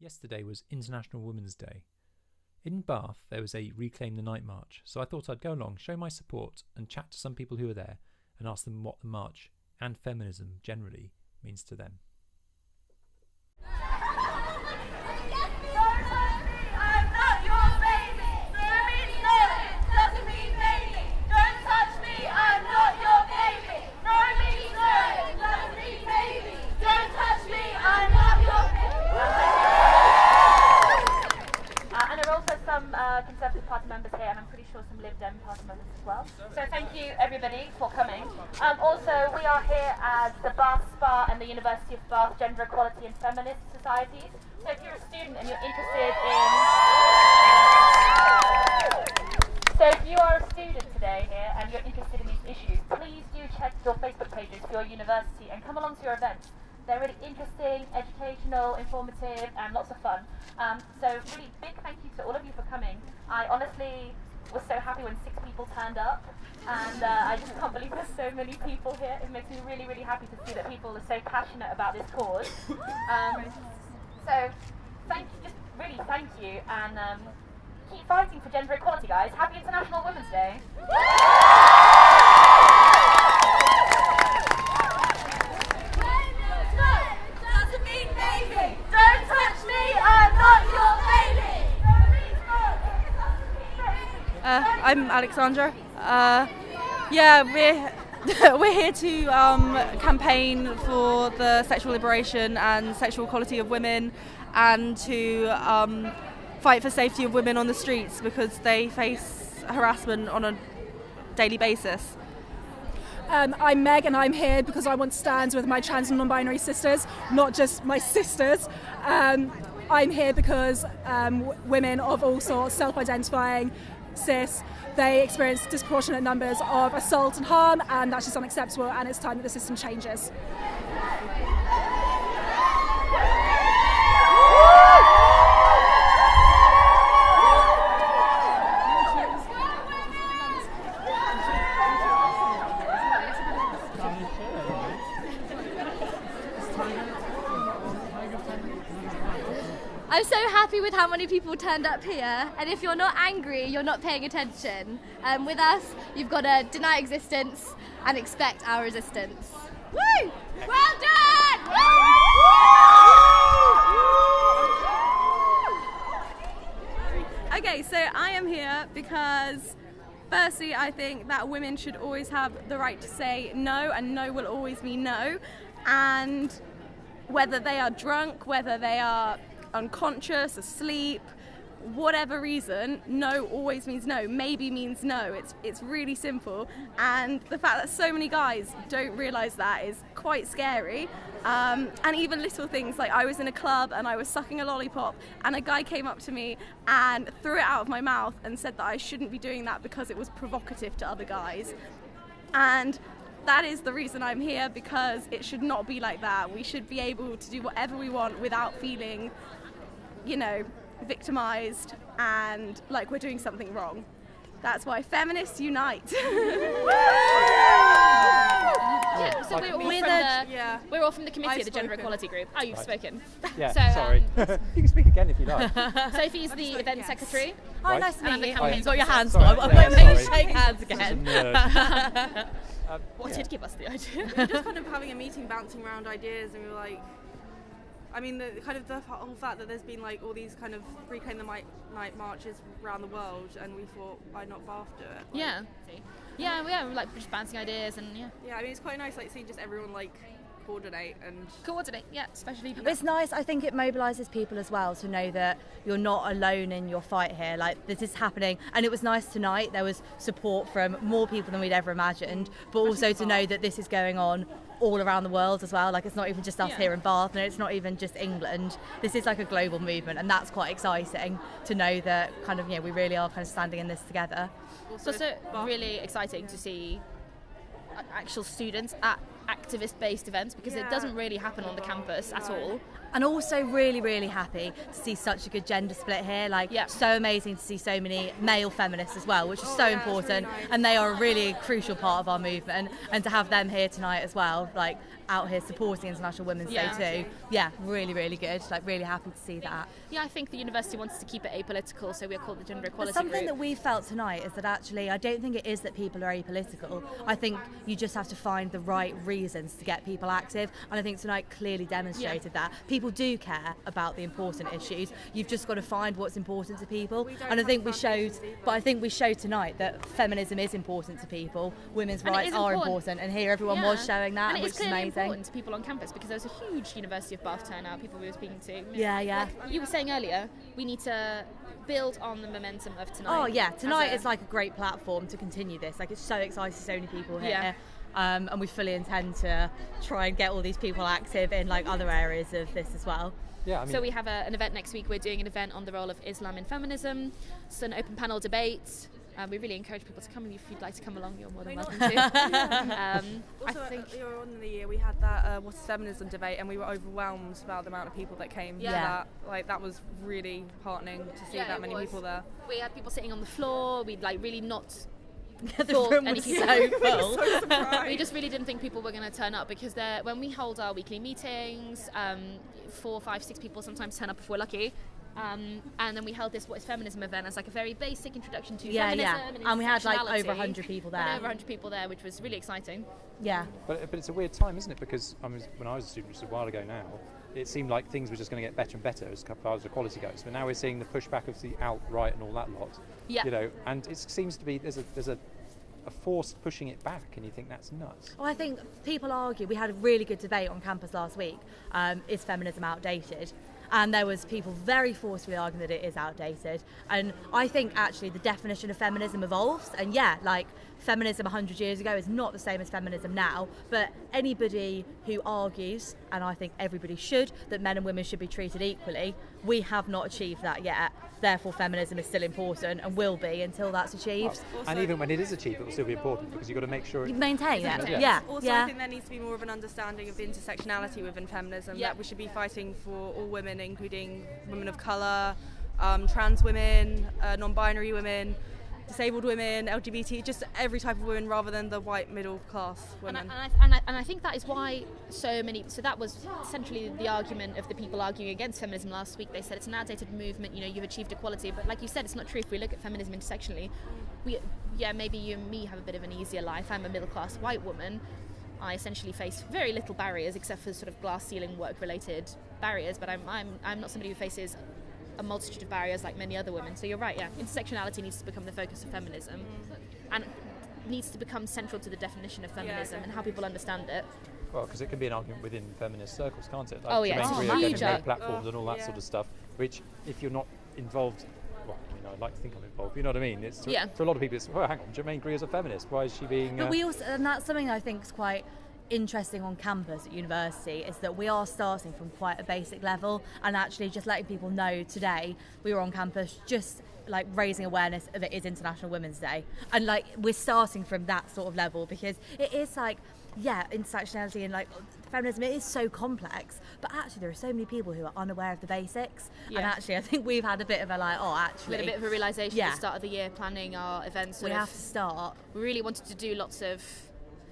Yesterday was International Women's Day. In Bath, there was a Reclaim the Night march, so I thought I'd go along, show my support, and chat to some people who were there and ask them what the march and feminism generally means to them. Conservative Party members here, and I'm pretty sure some Lib Dem Party members as well. So thank you everybody for coming. Also, we are here as the Bath Spa and the University of Bath Gender Equality and Feminist Societies. So if you're a student and you're interested in... So if you are a student today here and you're interested in these issues, please do check your Facebook pages for your university and come along to your events. They're really interesting, educational, informative, and lots of fun. So really big thank you to all of you for coming. I honestly was so happy when 6 people turned up, and I just can't believe there's so many people here. It makes me really, really happy to see that people are so passionate about this cause. So thank you, just really thank you, and keep fighting for gender equality, guys. Happy International Women's Day. I'm Alexandra. We're here to campaign for the sexual liberation and sexual equality of women, and to fight for safety of women on the streets because they face harassment on a daily basis. I'm Meg, and I'm here because I want to stand with my trans and non-binary sisters, not just my sisters. I'm here because women of all sorts, self-identifying, cis, they experience disproportionate numbers of assault and harm, and that's just unacceptable, and it's time that the system changes. I'm so happy with how many people turned up here, and if you're not angry, you're not paying attention. With us, you've got to deny existence and expect our resistance. Woo! Well done! Okay, so I am here because firstly, I think that women should always have the right to say no, and no will always mean no. And whether they are drunk, whether they are unconscious, asleep, whatever reason, no always means no. Maybe means no. It's really simple, and the fact that so many guys don't realise that is quite scary. And even little things like I was in a club and I was sucking a lollipop, and a guy came up to me and threw it out of my mouth and said that I shouldn't be doing that because it was provocative to other guys. And that is the reason I'm here, because it should not be like that. We should be able to do whatever we want without feeling, victimized and like we're doing something wrong. That's why feminists unite. Yeah, so we're all from the committee of the Gender Equality Group. Oh, you've spoken. Yeah, So, sorry. You can speak again if you like. Sophie's the event secretary. Hi, nice to And I'm meet the you. campaign You've got your hands Sorry, full. yeah, I'm going to sorry. shake hands again. What did give us the idea? We were just kind of having a meeting, bouncing around ideas, and we were like, the whole fact that there's been like all these kind of Reclaim the Night marches around the world, and we thought, why not Bath do it? Yeah, we're like just bouncing ideas and Yeah, it's quite nice seeing just everyone coordinate and coordinate. Yeah, especially people. It's nice. I think it mobilises people as well to know that you're not alone in your fight here. Like, this is happening, and it was nice tonight. There was support from more people than we'd ever imagined, but also to know that this is going on all around the world as well. Like, it's not even just us here in Bath, and it's not even just England. This is like a global movement, and that's quite exciting to know that we really are kind of standing in this together. It's also really exciting to see actual students at activist-based events, because it doesn't really happen on the campus at all. And also really, really happy to see such a good gender split here. So amazing to see so many male feminists as well, which is so important. Really nice. And they are a really crucial part of our movement. And to have them here tonight as well, out here supporting International Women's Day too. Yeah, really, really good. Like, really happy to see that. Yeah, I think the university wants to keep it apolitical, so we're called the Gender Equality But something Group. that we felt tonight is that actually I don't think it is that people are apolitical. I think you just have to find the right reasons to get people active, and I think tonight clearly demonstrated that. People do care about the important issues. You've just got to find what's important to people, and I think we showed tonight that feminism is important to people, women's And it rights is are important. important, and here everyone was showing that, and it which is is clearly amazing. important to people on campus because there was a huge University of Bath turnout, people we were speaking to. Yeah. Like you were saying earlier, we need to build on the momentum of tonight. Oh yeah, tonight is like a great platform to continue this. Like, it's so exciting, so many people here. Yeah. And we fully intend to try and get all these people active in like other areas of this as well. Yeah, I mean, So we have an event next week. We're doing an event on the role of Islam in feminism. It's an open panel debate. We really encourage people to come, and if you'd like to come along, you're more than welcome to. I Also, think earlier on in the year, we had that What is Feminism debate, and we were overwhelmed about the amount of people that came to Yeah. that. Like, that was really heartening to see that many people there. We had people sitting on the floor. We'd like really not The thought room any was people so full. we just really didn't think people were going to turn up because when we hold our weekly meetings, 4, 5, 6 people sometimes turn up if we're lucky. And then we held this What is Feminism event as like a very basic introduction to feminism. And we had like intersectionality. over 100 people We had there. over 100 people there, which was really exciting. Yeah. but it's a weird time, isn't it? Because when I was a student, just a while ago now, it seemed like things were just going to get better and better as far as equality goes. But now we're seeing the pushback of the alt-right and all that lot. Yeah. You know, and it seems to be there's a force pushing it back, and you think that's nuts. Well, I think people argue. We had a really good debate on campus last week. Is feminism outdated? And there was people very forcefully arguing that it is outdated. And I think actually the definition of feminism evolves. And yeah, like feminism 100 years ago is not the same as feminism now. But anybody who argues, and I think everybody should, that men and women should be treated equally, we have not achieved that yet. Therefore, feminism is still important and will be until that's achieved. And even when it is achieved, it will still be important because you've got to make sure You maintain it. Yeah. Yeah. Also, I think there needs to be more of an understanding of the intersectionality within feminism, that we should be fighting for all women, including women of colour, trans women, non-binary women, disabled women, LGBT, just every type of women rather than the white middle class women. And I think that is why so that was essentially the argument of the people arguing against feminism last week. They said it's an outdated movement, you've achieved equality, but like you said, it's not true. If we look at feminism intersectionally, maybe you and me have a bit of an easier life. I'm a middle class white woman. I essentially face very little barriers except for sort of glass ceiling work related barriers, but I'm not somebody who faces a multitude of barriers like many other women. So you're right, intersectionality needs to become the focus of feminism and needs to become central to the definition of feminism and how people understand it. Well, because it can be an argument within feminist circles, can't it? Like Oh, yeah, Jermaine it's Greer huge. getting paid platforms and all that sort of stuff, which if you're not involved, well, I'd like to think I'm involved, you know what I mean? It's to a lot of people, it's, well, hang on, Jermaine Greer's a feminist, why is she being... But we also, and that's something I think is quite interesting on campus at university, is that we are starting from quite a basic level, and actually just letting people know today we were on campus just like raising awareness of it is International Women's Day, and like we're starting from that sort of level, because it is like, intersectionality and like feminism, it is so complex, but actually there are so many people who are unaware of the basics, and actually I think we've had a bit of a We had a bit of a realisation at the start of the year planning our events. We have to start. We really wanted to do lots of,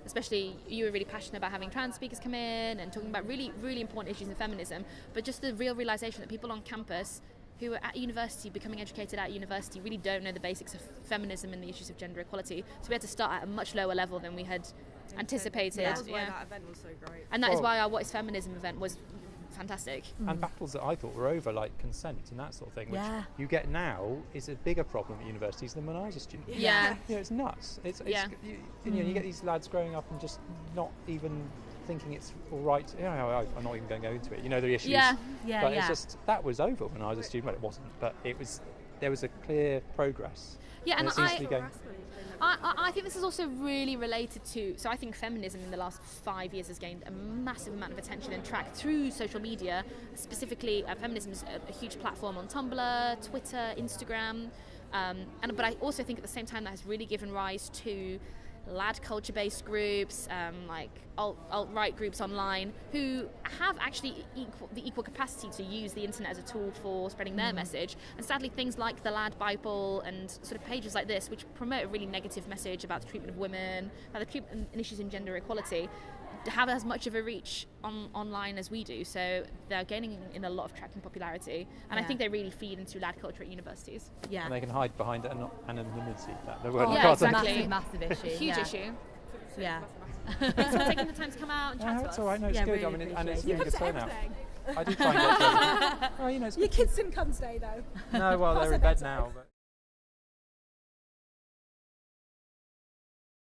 especially you were really passionate about having trans speakers come in and talking about really, really important issues in feminism, but just the real realisation that people on campus who are at university, becoming educated at university, really don't know the basics of feminism and the issues of gender equality. So we had to start at a much lower level than we had anticipated. That was why that event was so great. And that is why our What is Feminism event was fantastic. And battles that I thought were over, like consent and that sort of thing, which you get now is a bigger problem at universities than when I was a student. Yeah. It's nuts. It's you get these lads growing up and just not even thinking it's all right. I'm not even going to go into it. The issues. But it's just, that was over when I was a student. Well, it wasn't, but there was a clear progress. Yeah, and it seems to be going. I think this is also really related to, so I think feminism in the last 5 years has gained a massive amount of attention and track through social media. Specifically, feminism is a huge platform on Tumblr, Twitter, Instagram, but I also think at the same time that has really given rise to lad culture-based groups, like alt-right groups online, who have actually the equal capacity to use the internet as a tool for spreading their message. And sadly, things like the Lad Bible and sort of pages like this, which promote a really negative message about the treatment of women, about the treatment and issues in gender equality, have as much of a reach online as we do, so they're gaining in a lot of track and popularity, and I think they really feed into lad culture at universities. Yeah. And they can hide behind anonymity. Massive issue. Huge issue. Yeah. Thanks for taking the time to come out and chat to us. It's all right. No, it's Yeah, good. really I mean, and it's You really come good to turnout. everything. I do try and get to. Well, you know, it's Your good. kids didn't come today though. No, well, they're in bed now. But